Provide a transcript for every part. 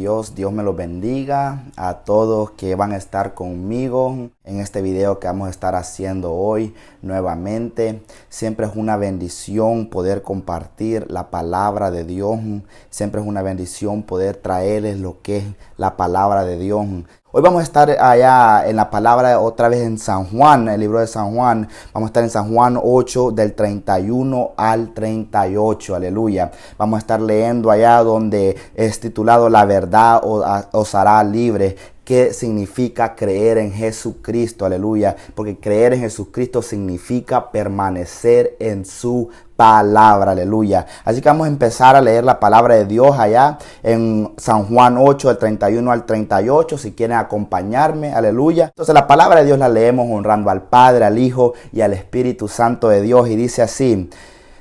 Dios. Dios me los bendiga a todos que van a estar conmigo en este video que vamos a estar haciendo hoy nuevamente. Siempre es una bendición poder compartir la palabra de Dios. Siempre es una bendición poder traerles lo que es la palabra de Dios. Hoy vamos a estar allá en la palabra otra vez en San Juan, el libro de San Juan. Vamos a estar en San Juan 8 del 31 al 38, aleluya. Vamos a estar leyendo allá donde es titulado La verdad os hará libre. ¿Qué significa creer en Jesucristo? Aleluya. Porque creer en Jesucristo significa permanecer en su palabra. Aleluya. Así que vamos a empezar a leer la palabra de Dios allá en San Juan 8, del 31 al 38. Si quieren acompañarme, aleluya. Entonces la palabra de Dios la leemos honrando al Padre, al Hijo y al Espíritu Santo de Dios. Y dice así.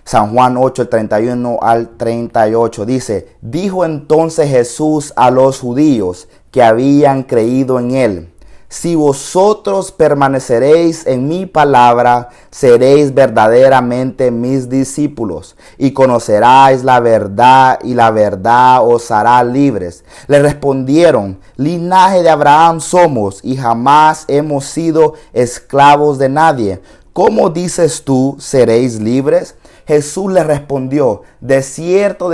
San Juan 8, el 31 al 38 dice: dijo entonces Jesús a los judíos que habían creído en él: si vosotros permaneceréis en mi palabra, seréis verdaderamente mis discípulos y conoceráis la verdad, y la verdad os hará libres. Le respondieron: linaje de Abraham somos y jamás hemos sido esclavos de nadie. ¿Cómo dices tú, seréis libres? Jesús le respondió: de cierto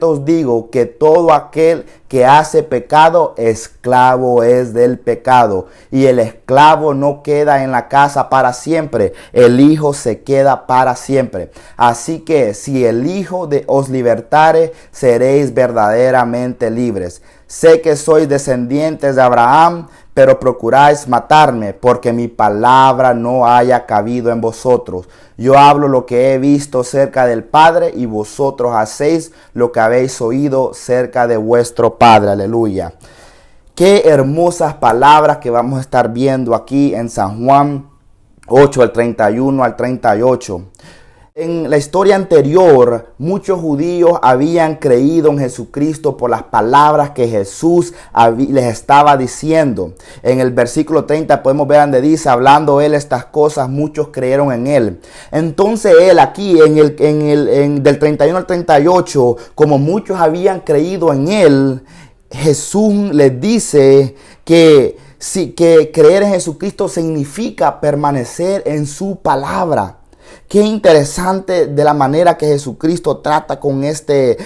os digo que todo aquel que hace pecado, esclavo es del pecado. Y el esclavo no queda en la casa para siempre, el Hijo se queda para siempre. Así que si el Hijo os libertare, seréis verdaderamente libres. Sé que sois descendientes de Abraham, pero procuráis matarme, porque mi palabra no haya cabido en vosotros. Yo hablo lo que he visto cerca del Padre, y vosotros hacéis lo que habéis oído cerca de vuestro Padre. Aleluya. Qué hermosas palabras que vamos a estar viendo aquí en San Juan 8, del 31 al 38. En la historia anterior, muchos judíos habían creído en Jesucristo por las palabras que Jesús les estaba diciendo. En el versículo 30 podemos ver donde dice: hablando él estas cosas, muchos creyeron en él. Entonces él aquí del 31 al 38, como muchos habían creído en él, Jesús les dice que creer en Jesucristo significa permanecer en su palabra. Qué interesante de la manera que Jesucristo trata con esta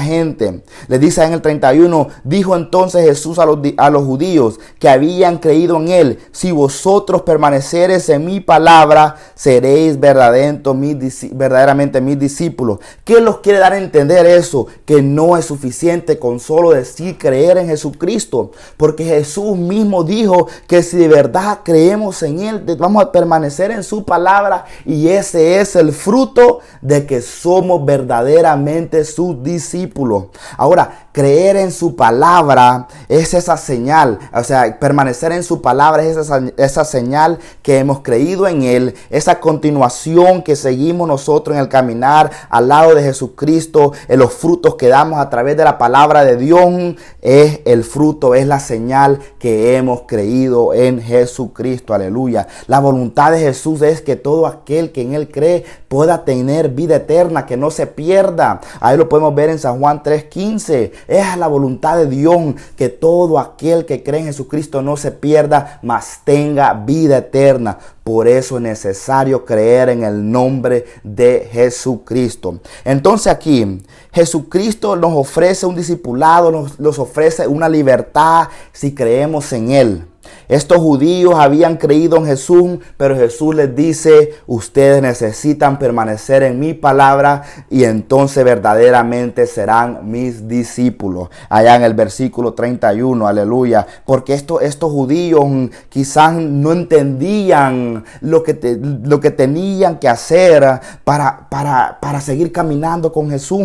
gente. Le dice en el 31, dijo entonces Jesús a los judíos que habían creído en él: si vosotros permanecereis en mi palabra, seréis verdaderamente mis discípulos. ¿Qué los quiere dar a entender eso? Que no es suficiente con solo decir creer en Jesucristo, porque Jesús mismo dijo que si de verdad creemos en él, vamos a permanecer en su palabra, y ese es el fruto de que somos verdaderamente sus discípulos. Ahora, creer en su palabra es esa señal, o sea, permanecer en su palabra es esa señal que hemos creído en él, esa continuación que seguimos nosotros en el caminar al lado de Jesucristo, en los frutos que damos a través de la palabra de Dios, es el fruto, es la señal que hemos creído en Jesucristo. Aleluya. La voluntad de Jesús es que todo aquel que en él cree pueda tener vida eterna, que no se pierda. Ahí lo podemos ver en San Juan 3:15. Es la voluntad de Dios que todo aquel que cree en Jesucristo no se pierda, mas tenga vida eterna. Por eso es necesario creer en el nombre de Jesucristo. Entonces aquí Jesucristo nos ofrece un discipulado, nos ofrece una libertad si creemos en él. Estos judíos habían creído en Jesús, pero Jesús les dice: ustedes necesitan permanecer en mi palabra y entonces verdaderamente serán mis discípulos. Allá en el versículo 31, aleluya. Porque estos judíos quizás no entendían lo que tenían que hacer para seguir caminando con Jesús.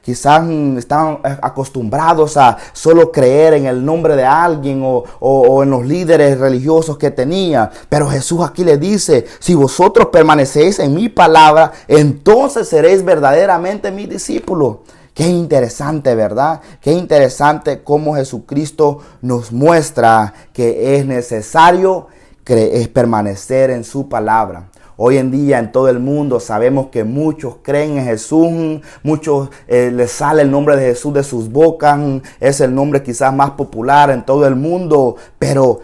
Quizás estaban acostumbrados a solo creer en el nombre de alguien o en los líderes religiosos que tenía. Pero Jesús aquí le dice: si vosotros permanecéis en mi palabra, entonces seréis verdaderamente mis discípulos. Qué interesante, ¿verdad? Qué interesante cómo Jesucristo nos muestra que es necesario permanecer en su palabra. Hoy en día en todo el mundo sabemos que muchos creen en Jesús, muchos les sale el nombre de Jesús de sus bocas, es el nombre quizás más popular en todo el mundo, pero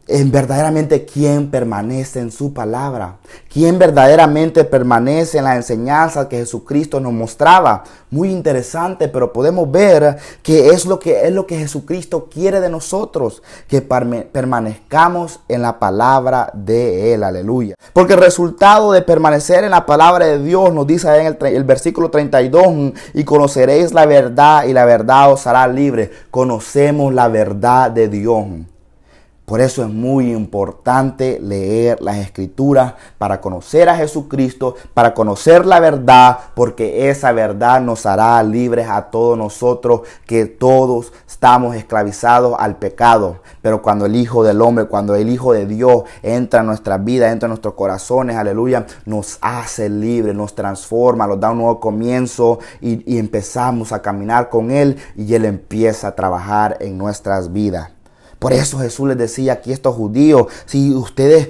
verdaderamente, ¿quién permanece en su palabra? ¿Quién verdaderamente permanece en la enseñanza que Jesucristo nos mostraba? Muy interesante, pero podemos ver que es lo que Jesucristo quiere de nosotros, que permanezcamos en la palabra de Él, aleluya. Porque el resultado de permanecer en la palabra de Dios nos dice en el versículo 32, y conoceréis la verdad y la verdad os hará libre. Conocemos la verdad de Dios. Por eso es muy importante leer las Escrituras para conocer a Jesucristo, para conocer la verdad, porque esa verdad nos hará libres a todos nosotros, que todos estamos esclavizados al pecado. Pero cuando el Hijo del Hombre, cuando el Hijo de Dios entra en nuestras vidas, entra en nuestros corazones, aleluya, nos hace libres, nos transforma, nos da un nuevo comienzo y empezamos a caminar con Él y Él empieza a trabajar en nuestras vidas. Por eso Jesús les decía aquí a estos judíos: si ustedes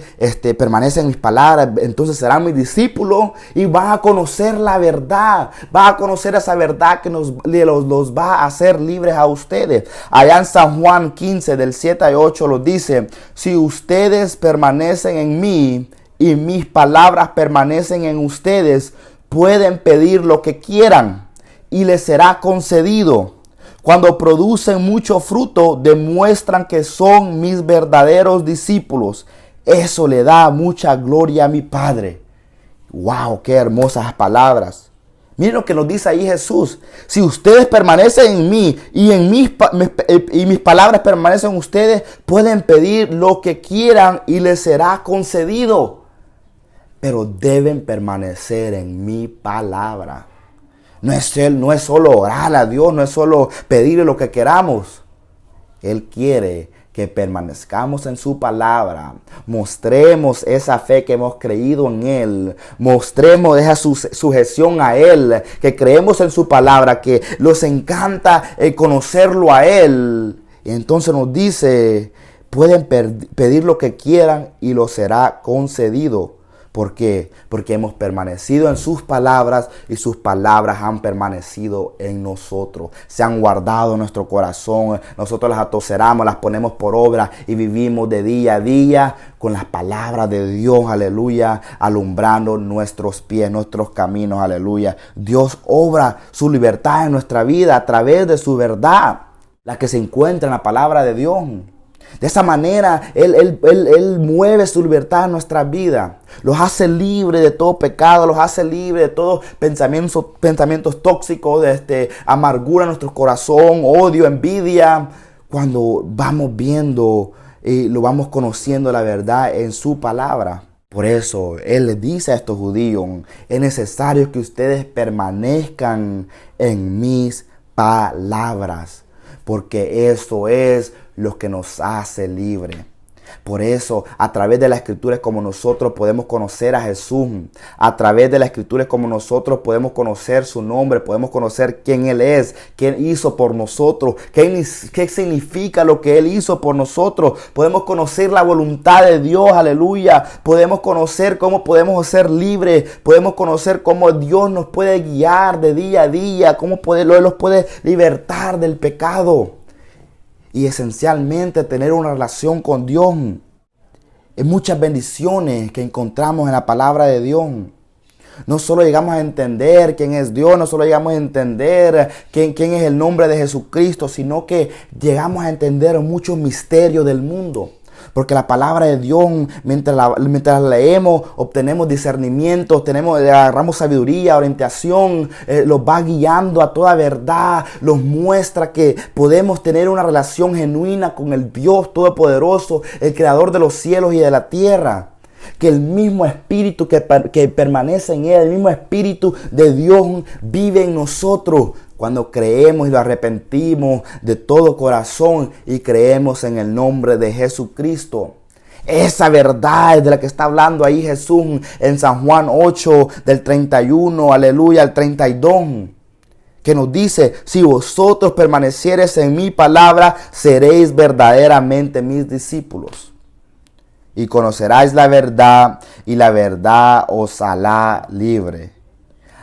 permanecen en mis palabras, entonces serán mis discípulos y van a conocer la verdad. Van a conocer esa verdad que los va a hacer libres a ustedes. Allá en San Juan 15 del 7 al 8 los dice: si ustedes permanecen en mí y mis palabras permanecen en ustedes, pueden pedir lo que quieran y les será concedido. Cuando producen mucho fruto, demuestran que son mis verdaderos discípulos. Eso le da mucha gloria a mi Padre. ¡Wow! ¡Qué hermosas palabras! Miren lo que nos dice ahí Jesús. Si ustedes permanecen en mí y mis palabras permanecen en ustedes, pueden pedir lo que quieran y les será concedido. Pero deben permanecer en mi palabra. No es solo orar a Dios, no es solo pedirle lo que queramos. Él quiere que permanezcamos en su palabra, mostremos esa fe que hemos creído en Él, mostremos esa sujeción a Él, que creemos en su palabra, que nos encanta conocerlo a Él. Y entonces nos dice: pueden pedir lo que quieran y lo será concedido. ¿Por qué? Porque hemos permanecido en sus palabras y sus palabras han permanecido en nosotros. Se han guardado en nuestro corazón. Nosotros las atoceramos, las ponemos por obra y vivimos de día a día con las palabras de Dios, aleluya, alumbrando nuestros pies, nuestros caminos, aleluya. Dios obra su libertad en nuestra vida a través de su verdad, la que se encuentra en la palabra de Dios. De esa manera, Él mueve su libertad en nuestra vida. Los hace libres de todo pecado, los hace libres de todos pensamientos tóxicos, de amargura en nuestro corazón, odio, envidia. Cuando vamos viendo y lo vamos conociendo la verdad en su palabra. Por eso Él les dice a estos judíos: es necesario que ustedes permanezcan en mis palabras, porque eso es lo que nos hace libre. Por eso, a través de la Escritura es como nosotros podemos conocer a Jesús. A través de la Escritura es como nosotros podemos conocer su nombre, podemos conocer quién Él es, qué hizo por nosotros, qué significa lo que Él hizo por nosotros. Podemos conocer la voluntad de Dios, aleluya. Podemos conocer cómo podemos ser libres, podemos conocer cómo Dios nos puede guiar de día a día, cómo Él nos puede libertar del pecado. Y esencialmente tener una relación con Dios. Hay muchas bendiciones que encontramos en la palabra de Dios. No solo llegamos a entender quién es Dios, no solo llegamos a entender quién es el nombre de Jesucristo, sino que llegamos a entender muchos misterios del mundo. Porque la palabra de Dios, mientras la leemos, obtenemos discernimiento, agarramos sabiduría, orientación, los va guiando a toda verdad, los muestra que podemos tener una relación genuina con el Dios Todopoderoso, el Creador de los cielos y de la tierra. Que el mismo Espíritu que permanece en Él, el mismo Espíritu de Dios vive en nosotros cuando creemos y lo arrepentimos de todo corazón y creemos en el nombre de Jesucristo. Esa verdad es de la que está hablando ahí Jesús en San Juan 8 del 31, aleluya, al 32. Que nos dice: si vosotros permaneciereis en mi palabra, seréis verdaderamente mis discípulos. y conoceráis la verdad, y la verdad os hará libre.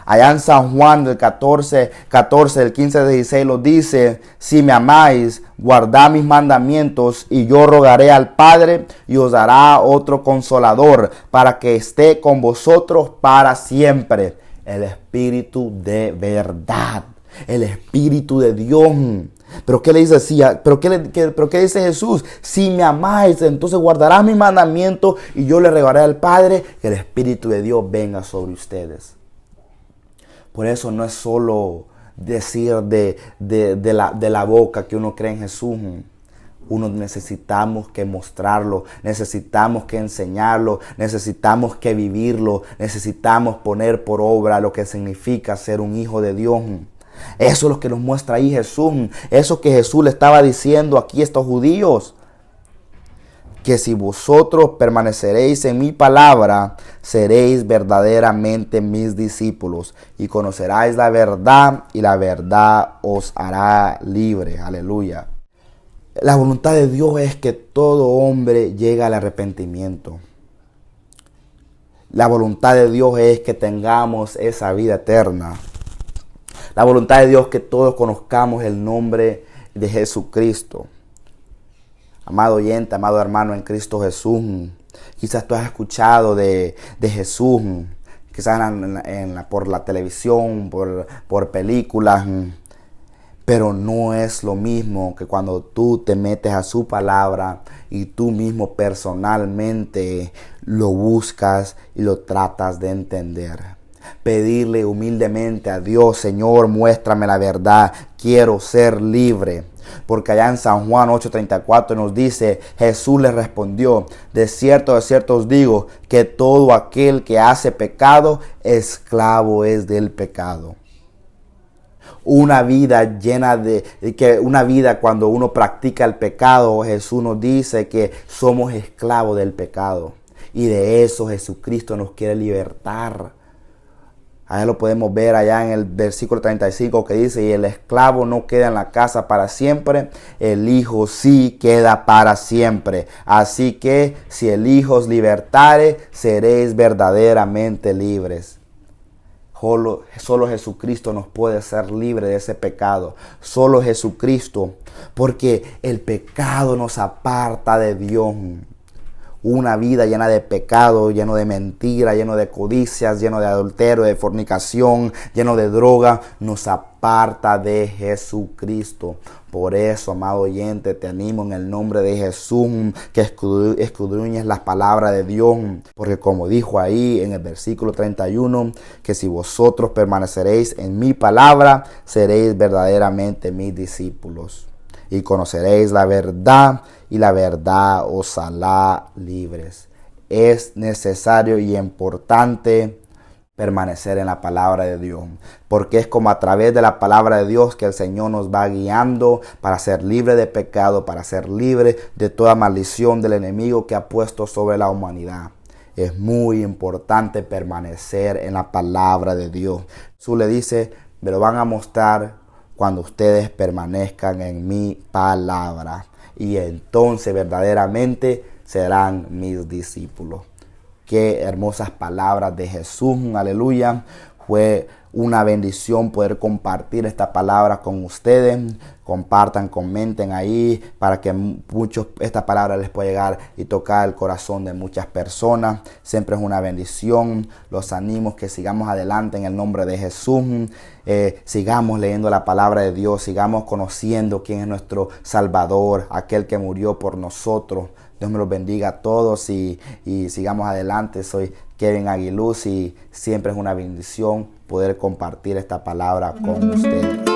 Allá en San Juan del 14, del 15 al 16 lo dice: si me amáis, guardad mis mandamientos, y yo rogaré al Padre, y os dará otro consolador, para que esté con vosotros para siempre. El Espíritu de verdad, el Espíritu de Dios. ¿Pero qué le dice? ¿Pero qué dice Jesús? Si me amáis, entonces guardarás mis mandamientos, y yo le rogaré al Padre, que el Espíritu de Dios venga sobre ustedes. Por eso no es solo decir de la boca que uno cree en Jesús. Uno necesitamos que mostrarlo, necesitamos que enseñarlo, necesitamos que vivirlo, necesitamos poner por obra lo que significa ser un hijo de Dios. Eso es lo que nos muestra ahí Jesús. Eso que Jesús le estaba diciendo aquí a estos judíos. Que si vosotros permaneceréis en mi palabra, seréis verdaderamente mis discípulos, y conoceráis la verdad, y la verdad os hará libre. Aleluya. La voluntad de Dios es que todo hombre llegue al arrepentimiento. La voluntad de Dios es que tengamos esa vida eterna. La voluntad de Dios es que todos conozcamos el nombre de Jesucristo. Amado oyente, amado hermano en Cristo Jesús, quizás tú has escuchado de Jesús, quizás por la televisión, por películas, pero no es lo mismo que cuando tú te metes a su palabra y tú mismo personalmente lo buscas y lo tratas de entender. Pedirle humildemente a Dios: Señor, muéstrame la verdad, quiero ser libre. Porque allá en San Juan 8:34 nos dice: Jesús le respondió: de cierto os digo, que todo aquel que hace pecado, esclavo es del pecado. Una vida una vida cuando uno practica el pecado, Jesús nos dice que somos esclavos del pecado. Y de eso Jesucristo nos quiere libertar. Ahí lo podemos ver allá en el versículo 35 que dice: y el esclavo no queda en la casa para siempre, el Hijo sí queda para siempre. Así que si el Hijo os libertare, seréis verdaderamente libres. Solo Jesucristo nos puede hacer libre de ese pecado. Solo Jesucristo, porque el pecado nos aparta de Dios. Una vida llena de pecado, lleno de mentira, lleno de codicias, lleno de adulterio, de fornicación, lleno de droga, nos aparta de Jesucristo. Por eso, amado oyente, te animo en el nombre de Jesús que escudriñes las palabras de Dios. Porque como dijo ahí en el versículo 31, que si vosotros permaneceréis en mi palabra, seréis verdaderamente mis discípulos. Y conoceréis la verdad, y la verdad os hará libres. Es necesario y importante permanecer en la palabra de Dios, porque es como a través de la palabra de Dios que el Señor nos va guiando para ser libre de pecado, para ser libre de toda maldición del enemigo que ha puesto sobre la humanidad. Es muy importante permanecer en la palabra de Dios. Jesús le dice: me lo van a mostrar cuando ustedes permanezcan en mi palabra, y entonces verdaderamente serán mis discípulos. Qué hermosas palabras de Jesús, aleluya. Fue una bendición poder compartir esta palabra con ustedes. Compartan, comenten ahí para que esta palabra les pueda llegar y tocar el corazón de muchas personas. Siempre es una bendición. Los animo que sigamos adelante en el nombre de Jesús. Sigamos leyendo la palabra de Dios. Sigamos conociendo quién es nuestro Salvador, aquel que murió por nosotros. Dios me los bendiga a todos y sigamos adelante. Soy Kevin Aguiluz y siempre es una bendición poder compartir esta palabra con ustedes.